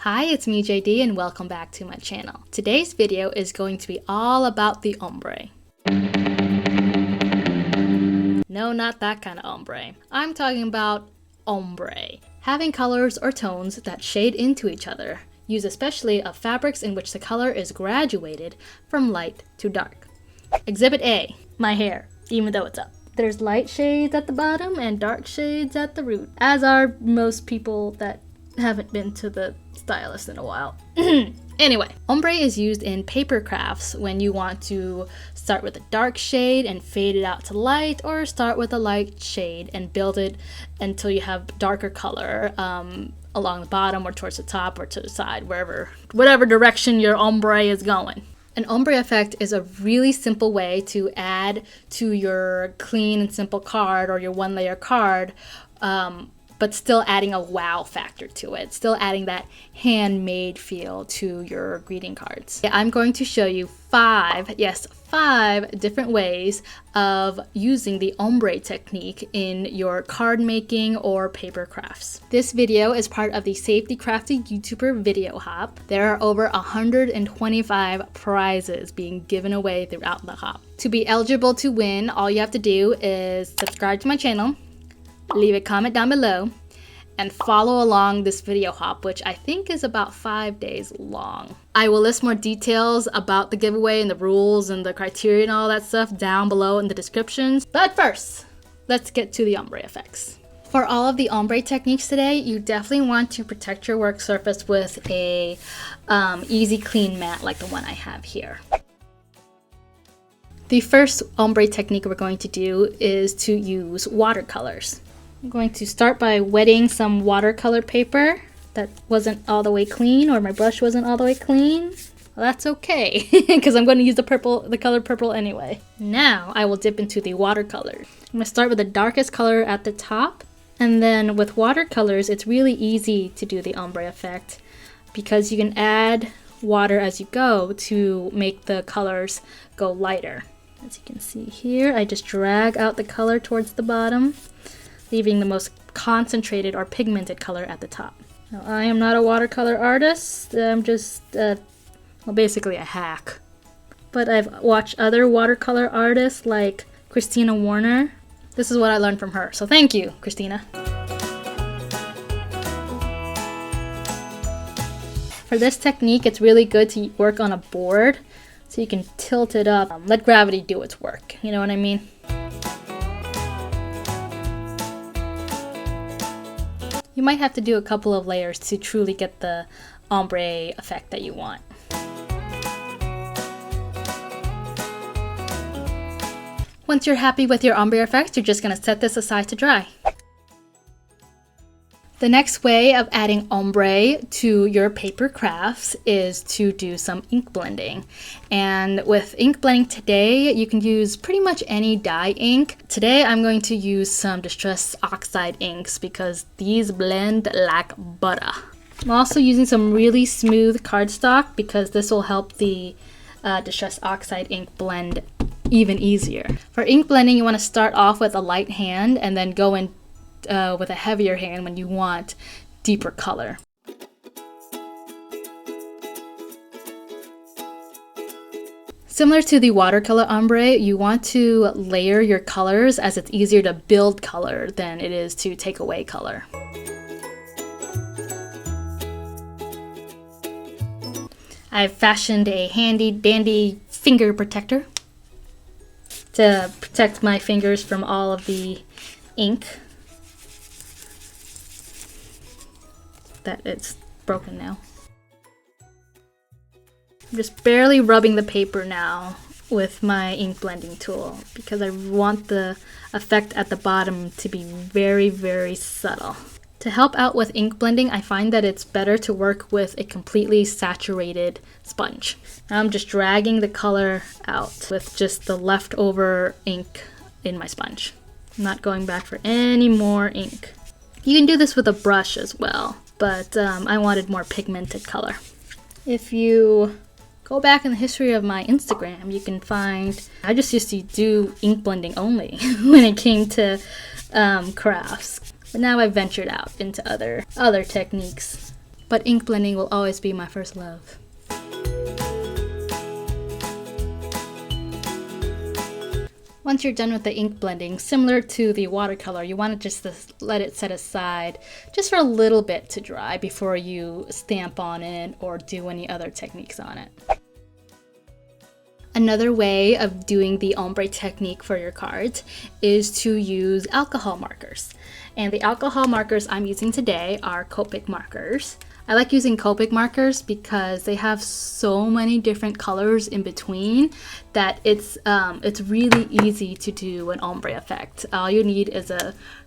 Hi, it's me JD and welcome back to my channel. Today's video is going to be all about the ombre. No, not that kind of ombre. I'm talking about ombre. Having colors or tones that shade into each other, used especially of fabrics in which the color is graduated from light to dark. Exhibit A, my hair, even though it's up. There's light shades at the bottom and dark shades at the root, as are most people that haven't been to the stylist in a while. Anyway, ombre is used in paper crafts when you want to start with a dark shade and fade it out to light, or start with a light shade and build it until you have darker color along the bottom or towards the top or to the side, whatever direction your ombre is going. An ombre effect is a really simple way to add to your clean and simple card or your one layer card, but still adding a wow factor to it, still adding that handmade feel to your greeting cards. I'm going to show you five different ways of using the ombre technique in your card making or paper crafts. This video is part of the Save the Crafty YouTuber video hop. There are over 125 prizes being given away throughout the hop. To be eligible to win, all you have to do is subscribe to my channel, leave a comment down below, and follow along this video hop, which I think is about 5 days long. I will list more details about the giveaway and the rules and the criteria and all that stuff down below in the descriptions. But first, let's get to the ombre effects. For all of the ombre techniques today, you definitely want to protect your work surface with a easy clean mat like the one I have here. The first ombre technique we're going to do is to use watercolors. I'm going to start by wetting some watercolor paper that wasn't all the way clean, or my brush wasn't all the way clean. Well, that's okay, because I'm going to use the color purple anyway. Now I will dip into the watercolors. I'm going to start with the darkest color at the top, and then with watercolors, it's really easy to do the ombre effect because you can add water as you go to make the colors go lighter. As you can see here, I just drag out the color towards the bottom, leaving the most concentrated or pigmented color at the top. Now, I am not a watercolor artist. I'm just, basically a hack. But I've watched other watercolor artists like Christina Warner. This is what I learned from her, so thank you, Christina. For this technique, it's really good to work on a board so you can tilt it up. Let gravity do its work, you know what I mean? You might have to do a couple of layers to truly get the ombre effect that you want. Once you're happy with your ombre effect, you're just going to set this aside to dry. The next way of adding ombre to your paper crafts is to do some ink blending. And with ink blending today, you can use pretty much any dye ink. Today I'm going to use some distress oxide inks because these blend like butter. I'm also using some really smooth cardstock because this will help the distress oxide ink blend even easier. For ink blending, you want to start off with a light hand and then go in with a heavier hand when you want deeper color. Similar to the watercolor ombre, you want to layer your colors as it's easier to build color than it is to take away color. I've fashioned a handy dandy finger protector to protect my fingers from all of the ink. That it's broken now. I'm just barely rubbing the paper now with my ink blending tool because I want the effect at the bottom to be very, very subtle. To help out with ink blending, I find that it's better to work with a completely saturated sponge. Now I'm just dragging the color out with just the leftover ink in my sponge. I'm not going back for any more ink. You can do this with a brush as well, but I wanted more pigmented color. If you go back in the history of my Instagram, you can find I just used to do ink blending only when it came to crafts. But now I've ventured out into other techniques. but ink blending will always be my first love. Once you're done with the ink blending, similar to the watercolor, you want to just let it set aside just for a little bit to dry before you stamp on it or do any other techniques on it. Another way of doing the ombre technique for your cards is to use alcohol markers. And the alcohol markers I'm using today are Copic markers. I like using Copic markers because they have so many different colors in between that it's really easy to do an ombre effect. All you need is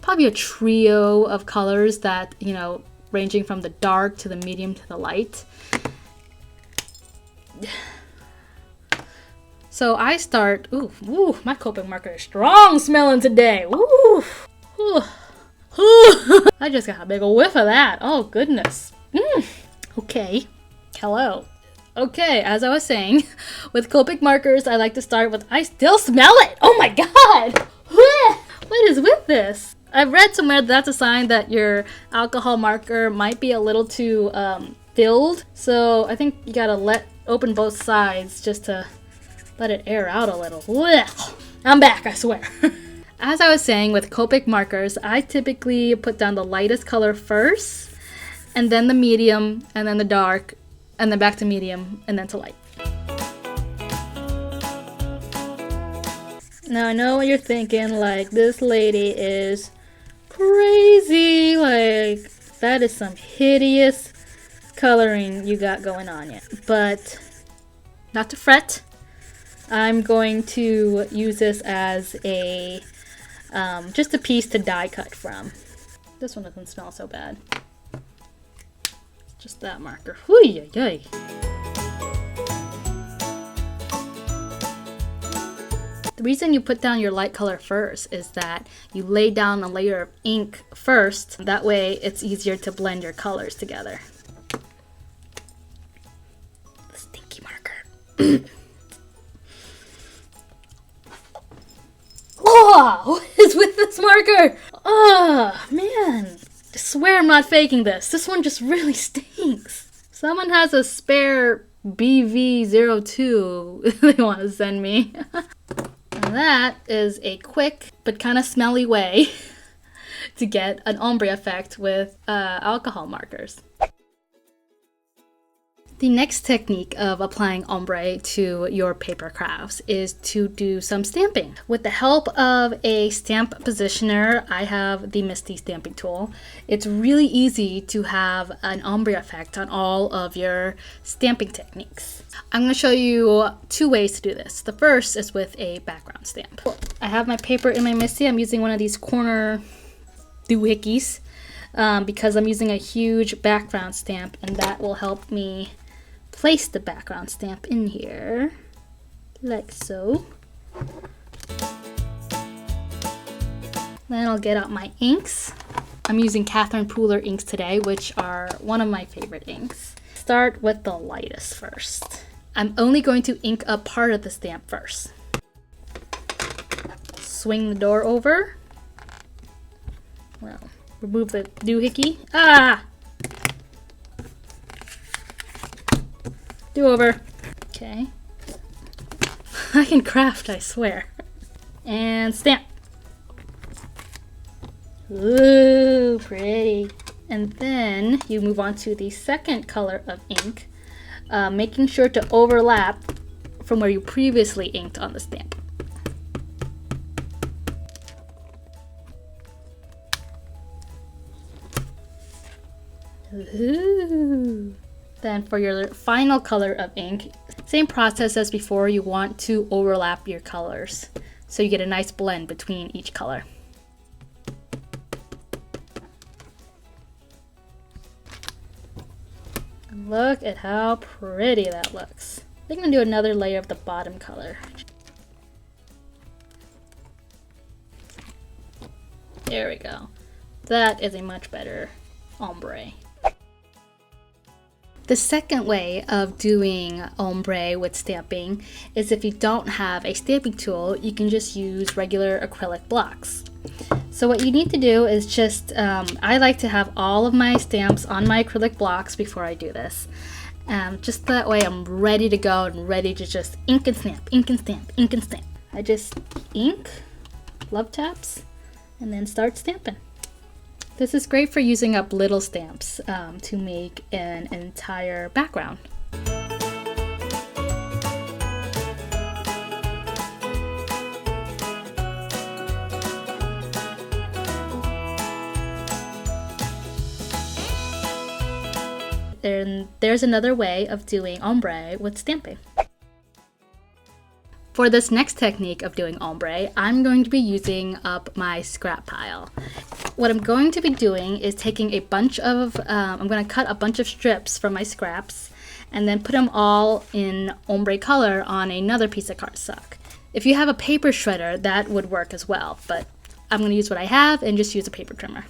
probably a trio of colors that, you know, ranging from the dark to the medium to the light. So I start, ooh, my Copic marker is strong smelling today. Ooh, ooh, ooh. I just got a big whiff of that. Oh goodness. Okay, hello. Okay, as I was saying, with Copic markers, I like to start with, I still smell it! Oh my god! What is with this? I've read somewhere that's a sign that your alcohol marker might be a little too filled. So I think you gotta open both sides just to let it air out a little. I'm back, I swear. As I was saying, with Copic markers, I typically put down the lightest color first, and then the medium, and then the dark, and then back to medium, and then to light. Now I know what you're thinking, like, this lady is crazy, like, that is some hideous coloring you got going on yet. But, not to fret, I'm going to use this as a, just a piece to die cut from. This one doesn't smell so bad. Just that marker. Whoo-yay-yay. The reason you put down your light color first is that you lay down a layer of ink first. That way it's easier to blend your colors together. The stinky marker. Oh, what is with this marker? Oh, man. I swear I'm not faking this. This one just really stinks. Someone has a spare BV02 they want to send me. And that is a quick but kind of smelly way to get an ombre effect with alcohol markers. The next technique of applying ombre to your paper crafts is to do some stamping. With the help of a stamp positioner, I have the Misty stamping tool. It's really easy to have an ombre effect on all of your stamping techniques. I'm going to show you two ways to do this. The first is with a background stamp. I have my paper in my Misty. I'm using one of these corner doohickeys because I'm using a huge background stamp, and that will help me place the background stamp in here, like so. Then I'll get out my inks. I'm using Catherine Pooler inks today, which are one of my favorite inks. Start with the lightest first. I'm only going to ink up part of the stamp first. Swing the door over. Well, remove the doohickey. Ah! Do over. Okay. I can craft, I swear. And stamp. Ooh, pretty. And then you move on to the second color of ink, making sure to overlap from where you previously inked on the stamp. Ooh. Then for your final color of ink, same process as before, you want to overlap your colors so you get a nice blend between each color. And look at how pretty that looks. I think I'm gonna do another layer of the bottom color. There we go. That is a much better ombre. The second way of doing ombre with stamping is if you don't have a stamping tool, you can just use regular acrylic blocks. So what you need to do is just, I like to have all of my stamps on my acrylic blocks before I do this. Just that way I'm ready to go and ready to just ink and stamp, ink and stamp, ink and stamp. I just ink, love taps, and then start stamping. This is great for using up little stamps to make an entire background. And there's another way of doing ombre with stamping. For this next technique of doing ombre, I'm going to be using up my scrap pile. What I'm going to be doing is taking a bunch of, I'm going to cut a bunch of strips from my scraps and then put them all in ombre color on another piece of cardstock. If you have a paper shredder, that would work as well, but I'm going to use what I have and just use a paper trimmer.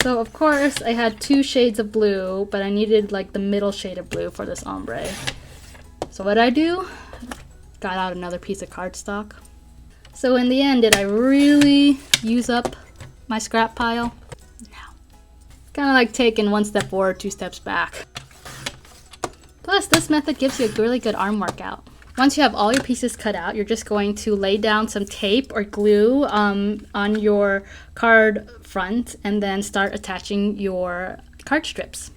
So of course I had 2 shades of blue, but I needed like the middle shade of blue for this ombre. So what I do, got out another piece of cardstock. So in the end, did I really use up my scrap pile? No. Kind of like taking 1 step forward, 2 steps back. Plus this method gives you a really good arm workout. Once you have all your pieces cut out, you're just going to lay down some tape or glue on your card front and then start attaching your card strips.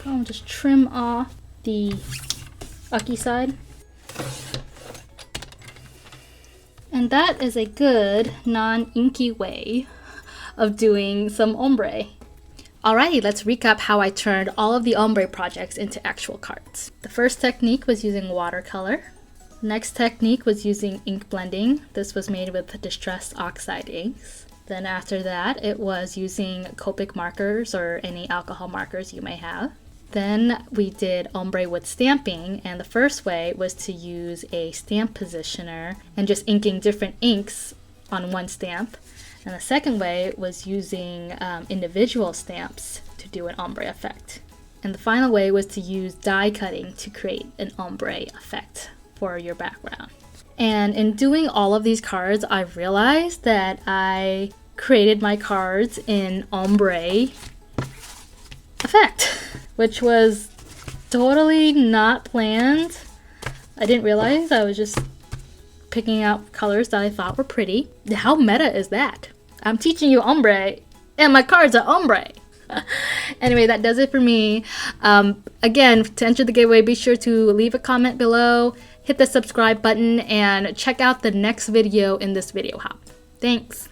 I'll just trim off the ucky side. And that is a good non-inky way of doing some ombre. Alrighty, let's recap how I turned all of the ombre projects into actual cards. The first technique was using watercolor. Next technique was using ink blending. This was made with distressed oxide inks. Then after that, it was using Copic markers or any alcohol markers you may have. Then we did ombre with stamping, and the first way was to use a stamp positioner and just inking different inks on one stamp. And the second way was using individual stamps to do an ombre effect. And the final way was to use die cutting to create an ombre effect for your background. And in doing all of these cards, I realized that I created my cards in ombre effect, which was totally not planned. I didn't realize I was just picking out colors that I thought were pretty. How meta is that? I'm teaching you ombre and my cards are ombre. Anyway, that does it for me. Again, to enter the giveaway, be sure to leave a comment below, hit the subscribe button, and check out the next video in this video hop. Thanks.